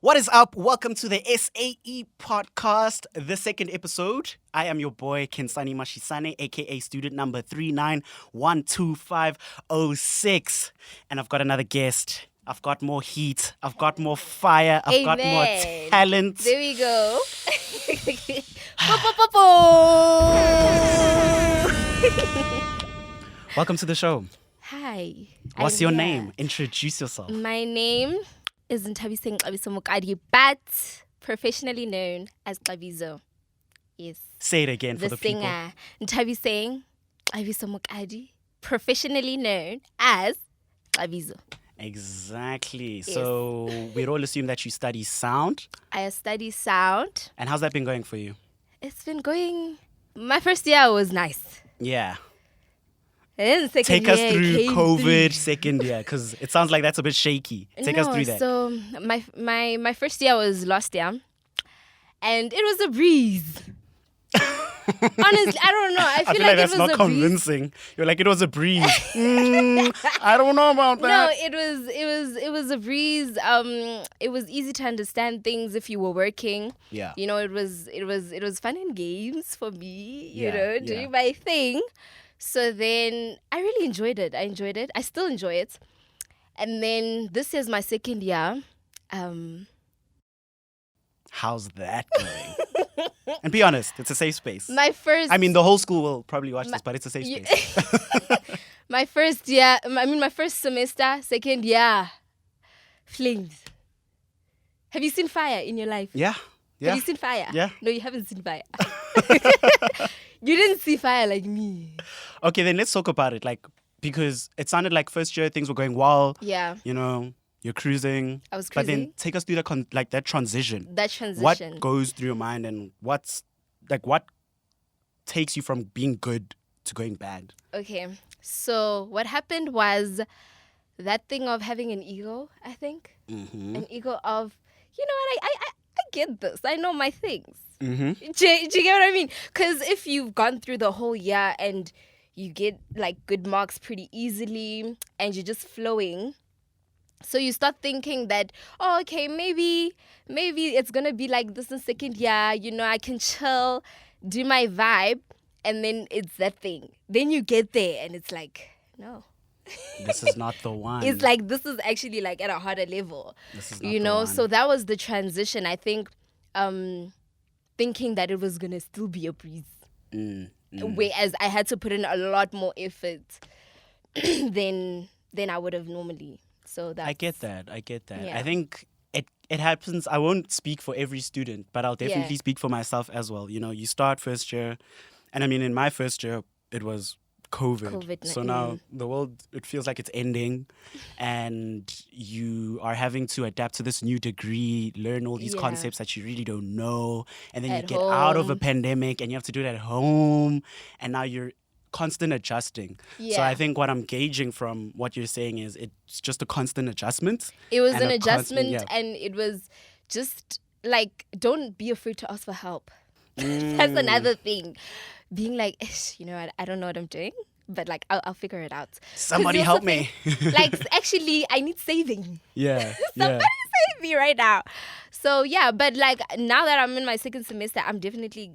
What is up? Welcome to the SAE podcast, the second episode. I am your boy, Nkhensani Mashisane, aka student number 3912506. And I've got another guest. I've got more heat. I've got more fire. I've got more talent. There we go. Welcome to the show. Hi. What's your name? Introduce yourself. My name is Xabizo, but professionally known as Xabizo. Yes. Say it again for the people. The singer, Xabizo, professionally known as Xabizo. Exactly. Yes. So we'd all assume that you study sound. I study sound. And how's that been going for you? It's been going. My first year was nice. Yeah. And then Take us through came COVID through. second year, because it sounds like that's a bit shaky. Take us through that. So my first year was last year, and it was a breeze. Honestly, I don't know. I feel like that's it was not a convincing. You're like, it was a breeze. I don't know about that. No, it was a breeze. It was easy to understand things if you were working. Yeah. You know, it was fun and games for me. You Yeah, know, yeah. doing my thing. So then I really enjoyed it. I still enjoy it. And then this is my second year. How's that going? And be honest, it's a safe space. I mean, the whole school will probably watch this, but it's a safe space. my first semester, second year, flames. Have you seen fire in your life? Yeah. Have you seen fire? Yeah. No, you haven't seen fire. You didn't see fire like me. Okay, then let's talk about it. Like, because it sounded like first year things were going well. Yeah. You know, you're cruising. I was But then cruising. take us through that transition. That transition. What goes through your mind, and what takes you from being good to going bad? Okay. So what happened was that thing of having an ego, I think. Mm-hmm. An ego of, you know what, I get this. I know my things. Mm-hmm. Do you get what I mean? Because if you've gone through the whole year and you get like good marks pretty easily and you're just flowing, so you start thinking that, oh, okay, maybe it's going to be like this in second year. You know, I can chill, do my vibe, and then it's that thing. Then you get there and it's like, no. This is not the one. It's like, this is actually like at a harder level. This is not You the know, one. so that was the transition. I think thinking that it was going to still be a breeze. Whereas I had to put in a lot more effort than I would have normally. So that's... I get that. Yeah. I think it happens. I won't speak for every student, but I'll definitely speak for myself as well. You know, you start first year, and I mean, in my first year, it was COVID. So now the world, it feels like it's ending, and you are having to adapt to this new degree, learn all these concepts that you really don't know, and then you get out of a pandemic and you have to do it at home, and now you're constant adjusting. Yeah. So I think what I'm gauging from what you're saying is it's just a constant adjustment. It was and an a adjustment, constant- and it was just like, don't be afraid to ask for help. That's another thing. Being like, you know, I don't know what I'm doing, but like, I'll figure it out. 'Cause Somebody you help also me. think, like, actually, I need saving. Yeah. Somebody save me right now. So yeah, but like now that I'm in my second semester, I'm definitely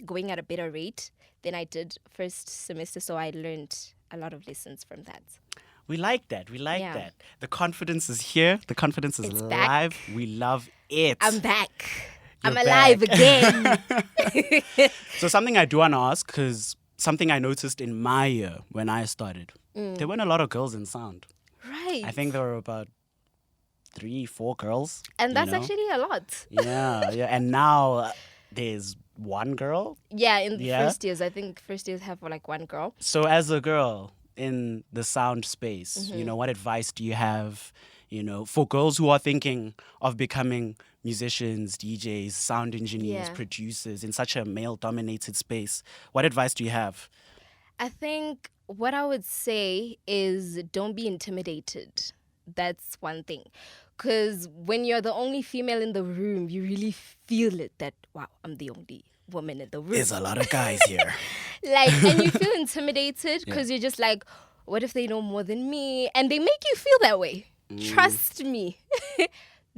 going at a better rate than I did first semester. So I learned a lot of lessons from that. We like that. Yeah. that. The confidence is here. The confidence is It's live. back. We love it. I'm back. You're I'm alive back. again. So something I do want to ask, because something I noticed in my year when I started, there weren't a lot of girls in sound. Right. I think there were about 3-4 girls. And that's you know? actually a lot. Yeah. And now there's one girl. Yeah, in the Yeah. first years. I think first years have like one girl. So as a girl in the sound space, Mm-hmm. you know, what advice do you have, you know, for girls who are thinking of becoming musicians, DJs, sound engineers, Yeah. producers in such a male-dominated space? What advice do you have? I think what I would say is don't be intimidated. That's one thing. Because when you're the only female in the room, you really feel it that, wow, I'm the only woman in the room. There's a lot of guys here. Like, and you feel intimidated because you're just like, what if they know more than me? And they make you feel that way. Trust me.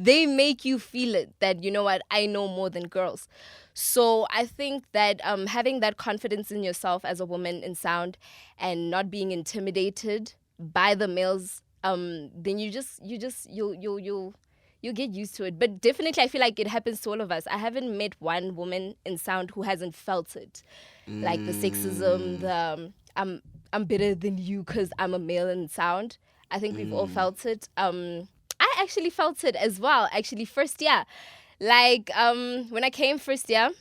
they make you feel it, that, you know what, I know more than girls. So I think that having that confidence in yourself as a woman in sound and not being intimidated by the males, then you'll get used to it. But definitely I feel like it happens to all of us. I haven't met one woman in sound who hasn't felt it. Like the sexism, the I'm better than you because I'm a male in sound. I think we've all felt it. I actually felt it as well, actually, first year. Like, when I came first year,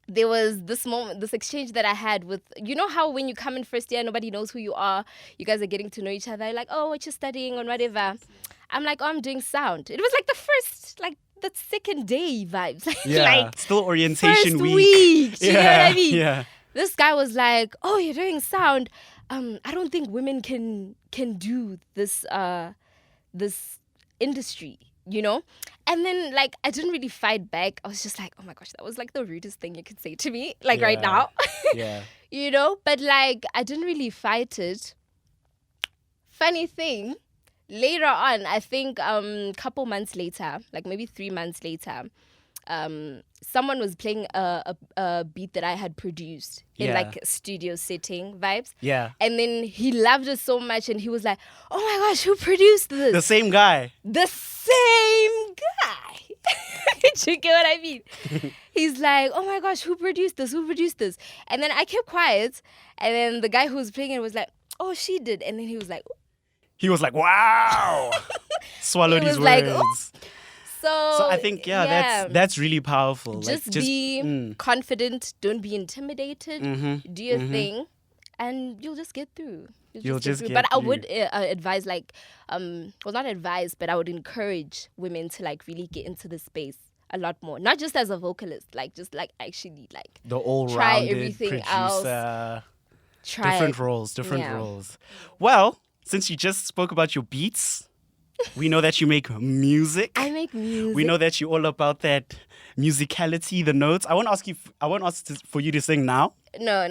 there was this moment, this exchange that I had with, you know how when you come in first year, nobody knows who you are. You guys are getting to know each other. Like, oh, what you studying or whatever. I'm like, oh, I'm doing sound. It was like the first, like, the second day vibes. Like, still orientation week. Do you know what I mean? Yeah. This guy was like, oh, you're doing sound. I don't think women can do this this industry, you know? And then, like, I didn't really fight back. I was just like, oh my gosh, that was like the rudest thing you could say to me, like right now. Yeah. You know? But like, I didn't really fight it. Funny thing, later on, I think couple months later, like maybe 3 months later, someone was playing a beat that I had produced in like studio setting vibes. Yeah. And then he loved it so much and he was like, oh my gosh, who produced this? The same guy. The same guy. Do you get what I mean? He's like, oh my gosh, who produced this? Who produced this? And then I kept quiet. And then the guy who was playing it was like, oh, she did. And then he was like, wow. Swallowed his words. Like, so I think, that's really powerful. Just be confident. Don't be intimidated. Do your thing. And you'll just get through. You'll just get through. But I would advise, like, well, not advise, but I would encourage women to, like, really get into the space a lot more. Not just as a vocalist, like, just, like, actually, like, the all-rounded try everything producer. Else. Try Different roles. Well, since you just spoke about your beats, we know that you make music. I make music. We know that you're all about that musicality, the notes. I won't ask for you to sing now. No.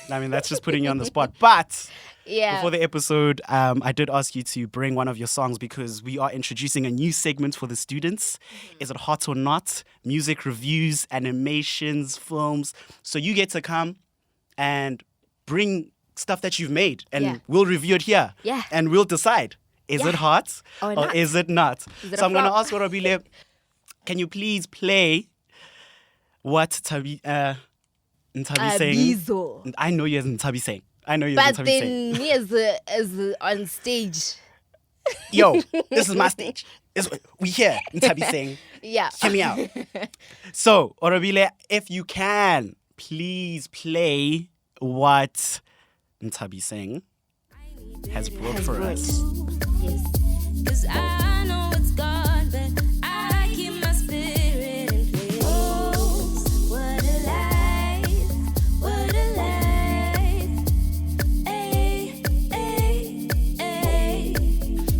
I mean, that's just putting you on the spot. But before the episode, I did ask you to bring one of your songs because we are introducing a new segment for the students. Is it hot or not? Music reviews, animations, films. So you get to come and bring stuff that you've made and we'll review it here. Yeah. And we'll decide. Is it hot or is it not? So I'm going to ask Oarabile, can you please play what Ntabi saying? I know you as Ntabi saying. But then me as on stage. Yo, this is my stage. We here, Ntabi saying. Yeah. Hear me out. So, Oarabile, if you can, please play what Ntabi saying has brought for us. Yes. 'Cause I know it's gone, but I keep my spirit in place. Oh, what a life, what a life. Ay, ay, ay.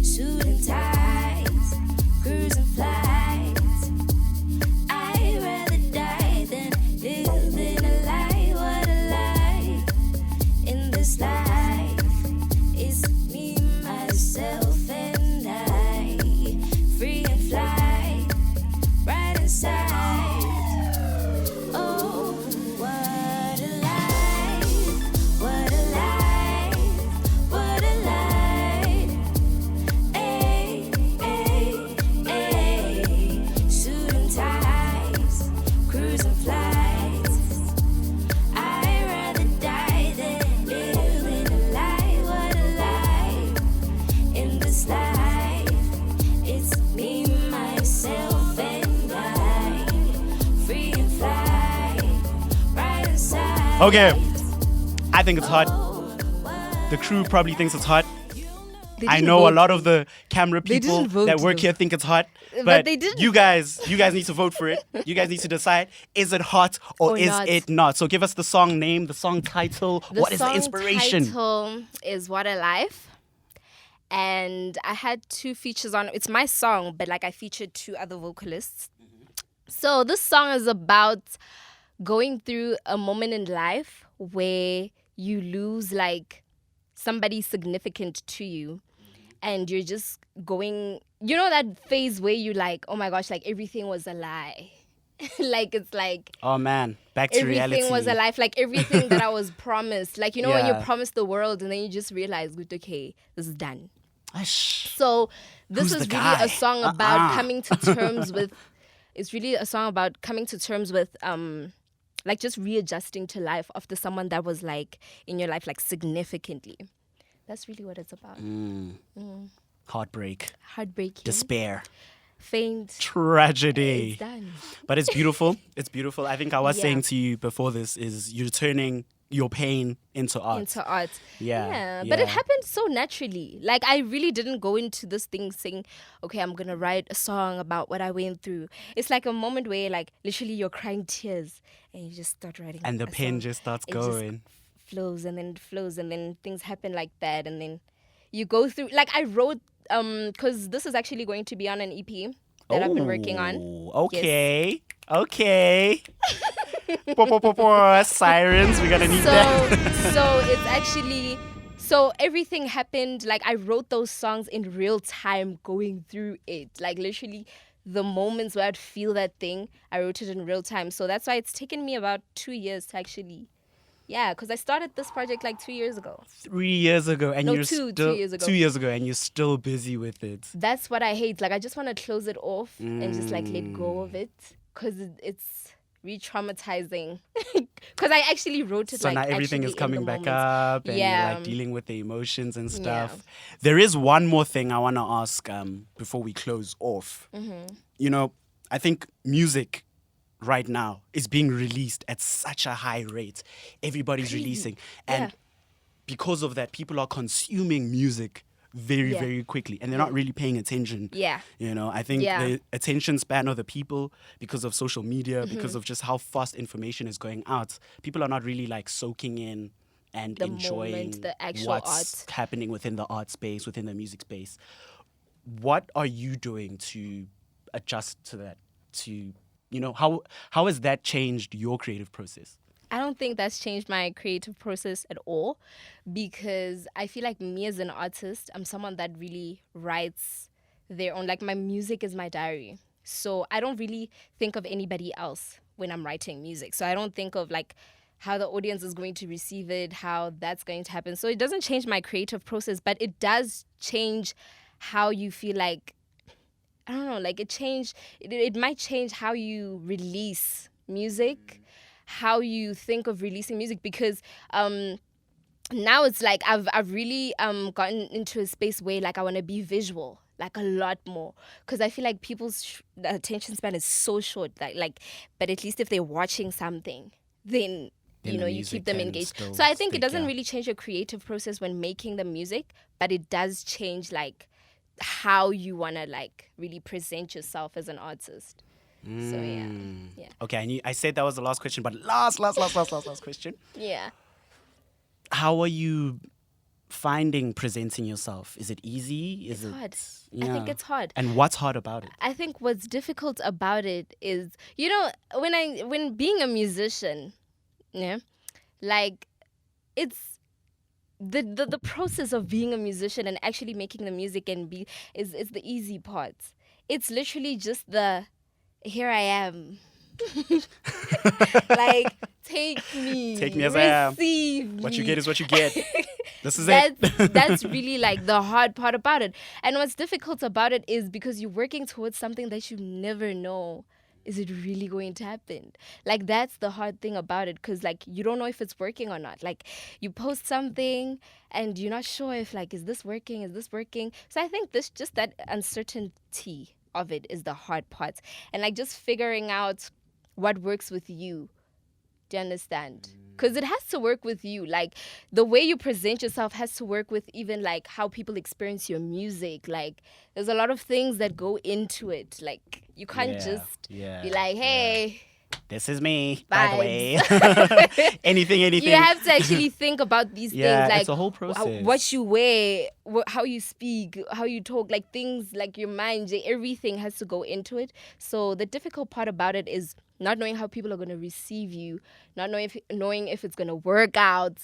Suit and ties, cruising flights. I'd rather die than live in a lie. What a life in this life. It's me, myself. Okay, I think it's hot. The crew probably thinks it's hot. I know a lot of the camera people that work here think it's hot, but they didn't. You guys need to vote for it. You guys need to decide, is it hot or is it not? So give us the song name, the song title. What is the inspiration? The song title is What a Life. And I had 2 features on it. It's my song, but like I featured 2 other vocalists. So this song is about going through a moment in life where you lose like somebody significant to you and you're you know that phase where you like, oh my gosh, like everything was a lie. Like it's like, oh man, back to reality. Everything was a lie. Like everything that I was promised. Like, you know, when you Yeah. promise the world and then you just realize, good, okay, this is done. Ash. So this Who's is the really guy? a song about coming to terms with. It's really a song about coming to terms with, like just readjusting to life after someone that was like in your life, like significantly. That's really what it's about. Heartbreak, Heartbreaking, despair, faint. tragedy. It's done. But it's beautiful. It's beautiful. I think I was Yeah. saying to you before this is you're turning your pain into art. Into art. Yeah, But it yeah. happened so naturally. Like I really didn't go into this thing saying, okay, I'm gonna write a song about what I went through. It's like a moment where like literally you're crying tears and you just start writing. And the a pen song. just starts It just going. flows and then it flows and then things happen like that and then you go through like I wrote because this is actually going to be on an EP that I've been working on. Oh, okay. Okay. Sirens, we're gonna need that. So it's actually so everything happened like I wrote those songs in real time going through it. Like literally the moments where I'd feel that thing, I wrote it in real time. So that's why it's taken me about 2 years to actually because I started this project like 2 years ago. 3 years ago, and No, you're two still years ago. 2 years ago, and you're still busy with it. That's what I hate. Like I just want to close it off and just like let go of it because it's re-traumatizing. Because I actually wrote it So like now everything actually is in coming the back moment. up, and Yeah. you're like dealing with the emotions and stuff. Yeah. There is one more thing I want to ask before we close off. Mm-hmm. You know, I think music right now is being released at such a high rate. Everybody's releasing. And because of that, people are consuming music very, Yeah. very quickly. And they're not really paying attention. Yeah. You know, I think Yeah. the attention span of the people, because of social media, because of just how fast information is going out, people are not really like soaking in and The enjoying moment, the actual what's art. happening within the art space, within the music space. What are you doing to adjust to that? To, you know, how has that changed your creative process? I don't think that's changed my creative process at all because I feel like me as an artist, I'm someone that really writes their own, like my music is my diary. So I don't really think of anybody else when I'm writing music. So I don't think of like how the audience is going to receive it, how that's going to happen. So it doesn't change my creative process, but it does change how you feel like, I don't know, like it might change how you release music, how you think of releasing music because now it's like I've really gotten into a space where like I want to be visual like a lot more because I feel like people's attention span is so short like but at least if they're watching something then you the know you music keep them can engaged. still So I think stick, it doesn't yeah. really change your creative process when making the music, but it does change like how you want to like really present yourself as an artist. So yeah. Okay, I said that was the last question, but last question. Yeah. How are you finding presenting yourself? Is it easy? Is It's it hard. Yeah. I think it's hard. And what's hard about it? I think what's difficult about it is, you know, when being a musician, yeah, like it's the process of being a musician and actually making the music and is the easy part. It's literally just the here I am. Like take me as I am. receive me. What you get is what you get. This is it. That's really like the hard part about it. And what's difficult about it is because you're working towards something that you never know. Is it really going to happen? Like that's the hard thing about it because like you don't know if it's working or not. Like you post something and you're not sure if like is this working? Is this working? So I think this just that uncertainty of it is the hard part. And like just figuring out what works with you. Do you understand? Because it has to work with you. Like the way you present yourself has to work with even like how people experience your music. Like there's a lot of things that go into it. Like you can't just be like, hey, this is me, by the way. anything. You have to actually think about these Yeah, things. Like it's a whole process. what you wear, how you speak, how you talk, like things like your mind, everything has to go into it. So the difficult part about it is not knowing how people are going to receive you, not knowing if it's going to work out,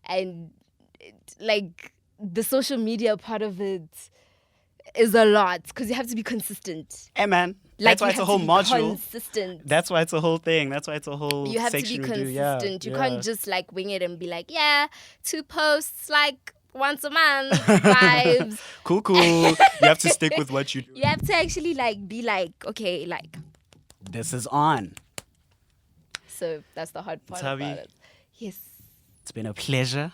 and like the social media part of it. is a lot because you have to be consistent. Hey, man. Like, That's why you it's a have whole to be module. consistent. That's why it's a whole thing. That's why it's a whole You have to be section we do. consistent. Yeah, You can't just like wing it and be like, yeah, 2 posts like once a month, vibes. Cool. You have to stick with what you do. You have to actually like be like, okay, like. This is on. So that's the hard part Tabi, about it. Yes. It's been a pleasure.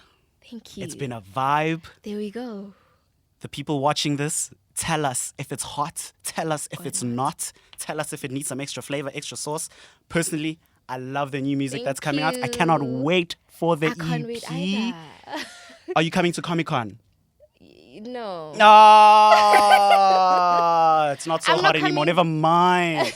Thank you. It's been a vibe. There we go. The people watching this, tell us if it's hot. Tell us if it's not. Tell us if it needs some extra flavor, extra sauce. Personally, I love the new music that's coming out. I cannot wait for the EP. I can't wait either. Are you coming to Comic-Con? No. No, it's not so I'm hot not anymore. coming. Never mind.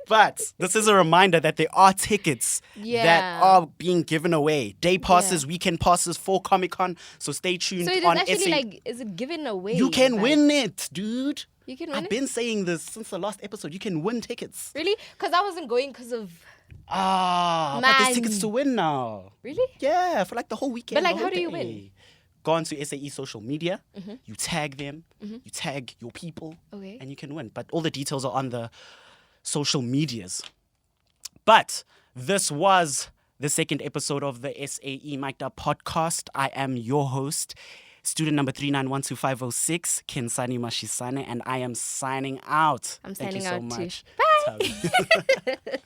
But this is a reminder that there are tickets that are being given away. Day passes, weekend passes for Comic-Con. So stay tuned So it is on actually SA. like, is it given away? You can Like, win it, dude. You can win I've it? been saying this since the last episode. You can win tickets. Really? Because I wasn't going because of... But there's Man. tickets to win now. Really? Yeah, for like the whole weekend. But, like, the whole how do you day. win? Go on to SAE social media. You tag them. You tag your people. Okay. And you can win. But all the details are on the social medias. But this was the second episode of the SAE Mic'd Up podcast. I am your host, student number 3912506, Nkhensani Mashisane, and I am signing out. I'm Thank signing you so out too. much. Bye. Tabi.